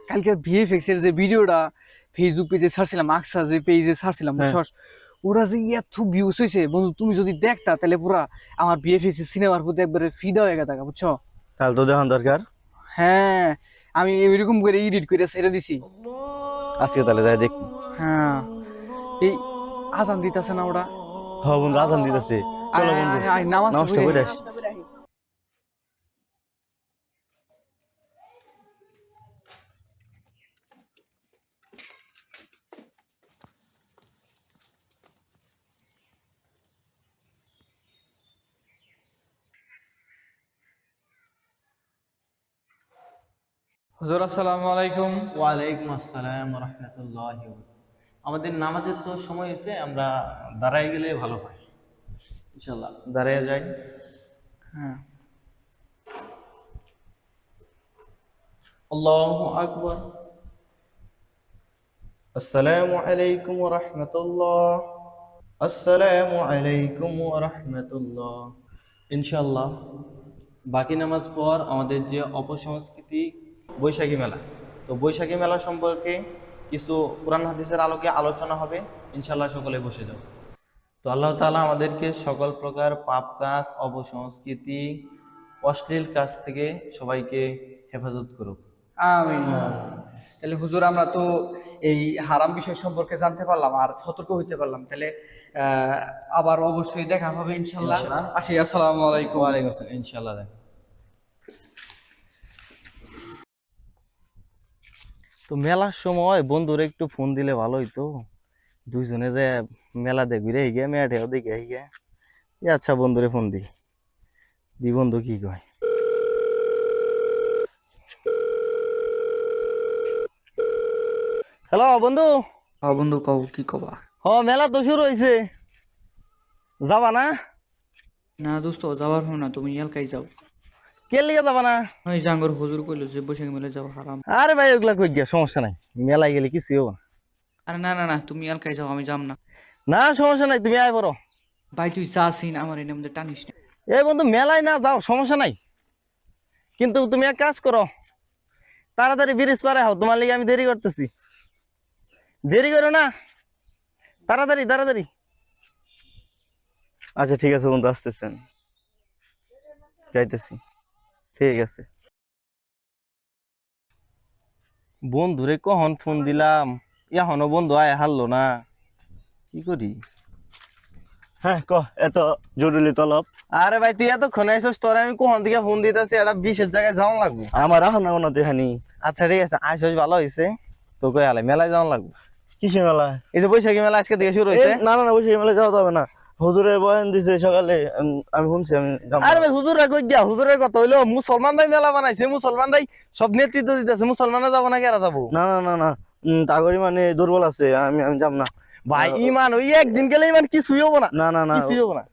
কালকে ভিএফএক্স এর যে ভিডিওটা ফেসবুক পেজে ছাড়ছিলাম, আকসা যে পেজে ছাড়ছিলাম, বুঝছস, ওরা যে এত ভিউজ হয়েছে বন্ধু, তুমি যদি দেখতা তাহলে পুরা আমার ভিএফএক্স সিনেমার প্রতি একবারে ফিদা হয়ে গেছে, বুঝছো? তাহলে তো দেখান দরকার। হ্যাঁ, আমি এরকম করে এডিট করে ছেড়ে দিছি। আজকে তাহলে যাই দেখি। হ্যাঁ, এই আজান দিতেছে না ওরা? হ্যাঁ বন্ধু, আজান দিতেছে। চলো বন্ধু, নামাজটা নামাজটা পড়ে আসি। হুজুর আসসালামু আলাইকুম। ওয়ালাইকুম আসসালাম ওয়া রাহমাতুল্লাহি। আমাদের নামাজের তো সময় হয়েছে, আমরা দাঁড়ায় গেলে ভালো হয়। ইনশাআল্লাহ দাঁড়ায় যাই। হ্যাঁ, আল্লাহু আকবার। আসসালামু আলাইকুম ওয়া রাহমাতুল্লাহ। আসসালামু আলাইকুম ওয়া রাহমাতুল্লাহ। ইনশাআল্লাহ বাকি নামাজ পর আমাদের যে অপসংস্কৃতি বৈশাখী মেলা, তো বৈশাখী মেলা সম্পর্কে কিছু কোরআন হাদিসের আলোকে আলোচনা হবে। ইনশাআল্লাহ সকলে বসে যাও। তো আল্লাহ তাআলা আমাদেরকে সকল প্রকার পাপ কাজ, অপসংস্কৃতি, অশ্লীল কাজ থেকে সবাইকে হেফাজত করুক। আমিন। তাহলে হুজুর আমরা তো এই হারাম বিষয় সম্পর্কে জানতে পারলাম আর সতর্ক হইতে পারলাম, তাহলে আবার অবশ্যই দেখা হবে ইনশাল্লাহ। আসি, আসসালামু আলাইকুম। ওয়ালাইকুম আসসালাম। ইনশাআল্লাহ। তো মেলার সময় বন্ধুরা একটু ফোন দিলে ভালো হইতো, দুইজনে যে মেলা দেখবি রে গিয়ে মেয়েটাও দেখে গিয়ে। আচ্ছা বন্ধুরে ফোন দি দি বন্ধু কি কয়। হ্যালো বন্ধু। বন্ধু কও, কি কবা? মেলা তো শুরু হয়েছে, যাবা না? না দোস্ত, যাবার হো না, তুমি এলাকায় যাও। কে লিগে যাবা না? ওই জাঙ্গর হুজুর কইলো যে বৈশাখী মেলে যাও হারাম। আরে ভাই ওগুলা কই গিয়া, সমস্যা নাই, মেলায় গেলে কিছু হবো না। আরে না না না, তুমি এলাকায় যাও, আমি যাম না। না সমস্যা নাই, তুমি আয় পড়ো। ভাই তুই যাসিন, আমার এনে মধ্যে টানিস না। এই বন্ধু মেলায় না যাও, সমস্যা নাই, কিন্তু তুমি এক কাজ করো, তাড়াতাড়ি ব্রিজ পারে হও, তোমার লিগে আমি দেরি করতেছি। দেরি করো না, তাড়াতাড়ি তাড়াতাড়ি। আচ্ছা ঠিক আছে বন্ধু, আসতেছেন, যাইতেছি, ঠিক আছে। বন্ধুরে কখন ফোন দিলাম, এখনো বন্ধু আয় হারলো না, কি করি? হ্যাঁ ক, এত জরুরি তলব? আরে ভাই তুই এতক্ষণ আইসস, তোর আমি কখন থেকে ফোন দিতেছি, একটা বিশেষ জায়গায় যাওয়া লাগবে আমার। এখন না কোনো দেখানি। আচ্ছা ঠিক আছে, আইসস ভালো হয়েছে, তো কই আলে মেলায় যাওয়া লাগবে। কিসের মেলা? এই যে বৈশাখী মেলা আজকে থেকে শুরু হয়েছে। না না না, বৈশাখী মেলা যাওয়া যাবে না, হুজুরে বয়ান দিছে সকালে, আমি শুনছি, আমি যাবো। আরে ভাই হুজুরা কই গিয়া, হুজুরের কথা হইলো মুসলমানরাই মেলা বানাইছে, মুসলমানরাই সব নেতৃত্ব দিতেছে, মুসলমানরা যাবো না, কেরা যাবো? না না না না, তাগরি মানে দুর্বল আছে, আমি আমি যাব না ভাই। ইমান ওই একদিন গেলে ইমান কিছুই হবো না। না না না, কিছুই হবো না।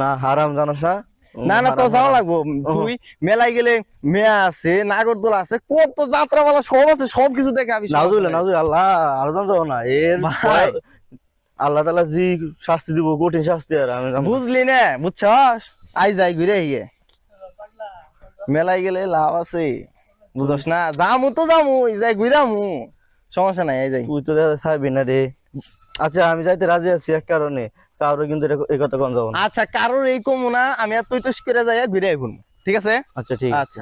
না হারাম জানোস না? না না, তো যাওয়া লাগবো। তুই মেলায় গেলে মেয়া আছে, নাগরদোলা আছে, কত যাত্রাপালা সব আছে, সব কিছু দেখে আমি। নাজুবিল্লাহ নাজুবিল্লাহ, আল্লাহ আরো যাবো না। এর ভাই আল্লাহ তাআলা জি শাস্তি দিব, কঠিন শাস্তি। আর আমি বুঝলি না, বুঝছস? আই যাই ঘুরে গিয়ে মেলায় গেলে লাভ আছে, বুঝছস না? যামু তো যামু, যাই ঘুরামু, সমস্যা নাই, এই যাই। তুই তো চাইবি না রে। আচ্ছা আমি যাইতে রাজি আছি এক কারণে, কারো কিন্তু এই কথা কোন যাবো না। আচ্ছা কারোর এই কমু না, আমি আর তুই টুস করে যাই ঘুরে আইবো, ঠিক আছে? আচ্ছা ঠিক আছে।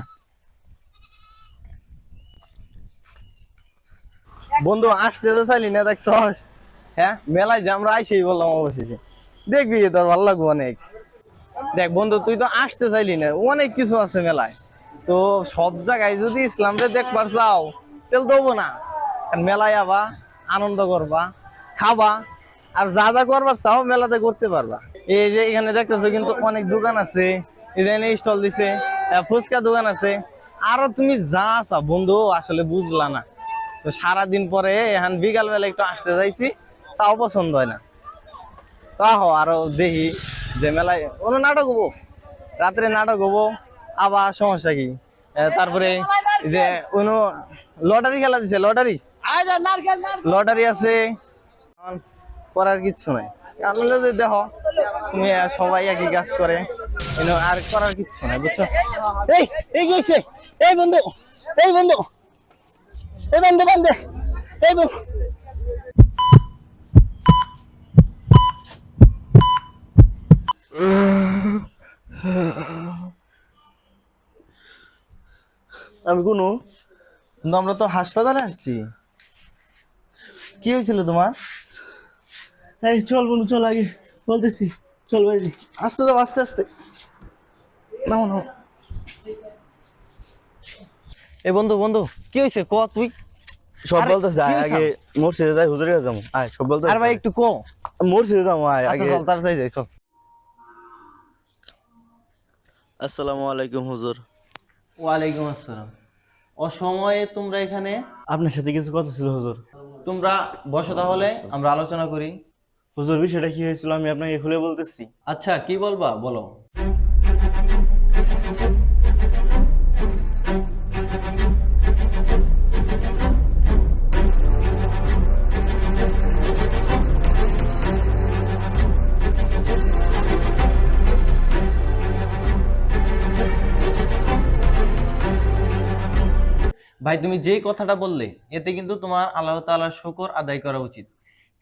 বন্ধু আসতে তো চাইলি না, দেখছস? হ্যাঁ মেলায় যে আমরা আইসেই বললাম অবশেষে, দেখবি তোর ভালো লাগবে অনেক। দেখ বন্ধু তুই তো আসতে চাইলি না, অনেক কিছু আছে মেলায়, তো সব জায়গায় যদি ইসলামকে দেখবার চাও তাহলে দেবো না। মেলায় আবা, আনন্দ করবা, খাবা, আর যা যা করবার চাও মেলাতে করতে পারবা। এই যে এখানে দেখতেছো কিন্তু অনেক দোকান আছে, এখানে স্টল দিছে, ফুচকা দোকান আছে, আরো তুমি যা চাও বন্ধু আসলে বুঝলা না। তো সারাদিন পরে এখন বিকাল বেলা একটু আসতে চাইছি, তাও পছন্দ হয় না। তাও আরো দেখি যে মেলায় কোনো নাটক হবো, রাত্রে নাটক হবো, আবার সমস্যা কি? তারপরে যে কোনো লটারি খেলা দিছে, লটারি লটারি আছে, করার কিচ্ছু নাই। যে দেখো তুমি সবাই একই কাজ করে, আর করার কিচ্ছু নাই, বুঝছো? এই এই কি হইছে? এই বন্ধু, এই বন্ধু, এই বান্ধে বান্ধে এই বন্ধু আমি কোনো কিন্তু আমরা তো হাসপাতালে আসছি। কি হয়েছিল তোমার? এই চল বন্ধু চল আগে বলতেছি চল বাড়ি। আস্তে দাও, আস্তে আস্তে নাও নাও। এ বন্ধু বন্ধু কি হয়েছে ক তুই? সব আরে, বলতে কি যাই হইছে? আগে মসজিদে যাই হুজুরের কাছে যাবো আয় সব বলতে আর ভাই একটু ক। মসজিদে যাবো আয় আচ্ছা আগে। চল তাড়াতাড়ি যাই চল। আসসালামু আলাইকুম হুজুর। ওয়ালাইকুম আসসালাম। অসময়ে তোমরা এখানে? আপনার সাথে কিছু কথা ছিল হুজুর। তোমরা বসো তাহলে আমরা আলোচনা করি। হুজুর বিষয়টা কি হয়েছিল আমি আপনাকে খুলে বলতেছি। আচ্ছা কি বলবা বলো। ভাই তুমি যেই কথাটা বললে এতে কিন্তু তোমার আল্লাহ তাআলার শুকর আদায় করা উচিত।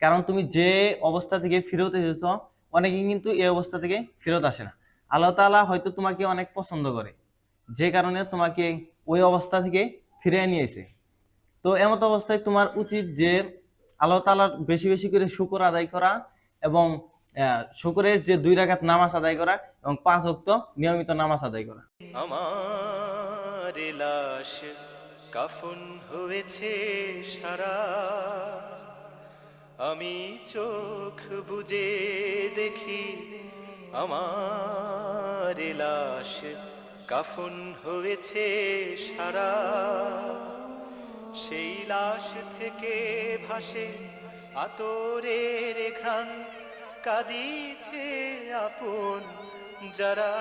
কারণ তুমি যে অবস্থা থেকে ফেরত এসেছো, অনেকে কিন্তু এই অবস্থা থেকে ফেরত আসে না। আল্লাহ তাআলা হয়তো তোমাকে অনেক পছন্দ করে, যে কারণে তোমাকে ওই অবস্থা থেকে ফিরিয়ে নিয়েছে। তো এমত অবস্থায় তোমার উচিত যে আল্লাহ তাআলার বেশি বেশি করে শুকর আদায় করা এবং শুকরের যে 2 রাকাত নামাজ আদায় করা এবং 5 ওয়াক্ত নিয়মিত নামাজ আদায় করা। আমার লাশ কাফন হয়েছে সারা, আমি চোখ বুজে দেখি আমার লাশ কাফন হয়েছে সারা, সেই লাশ থেকে ভাসে আতরের ঘ্রাণ, কাঁদিছে আপন যারা।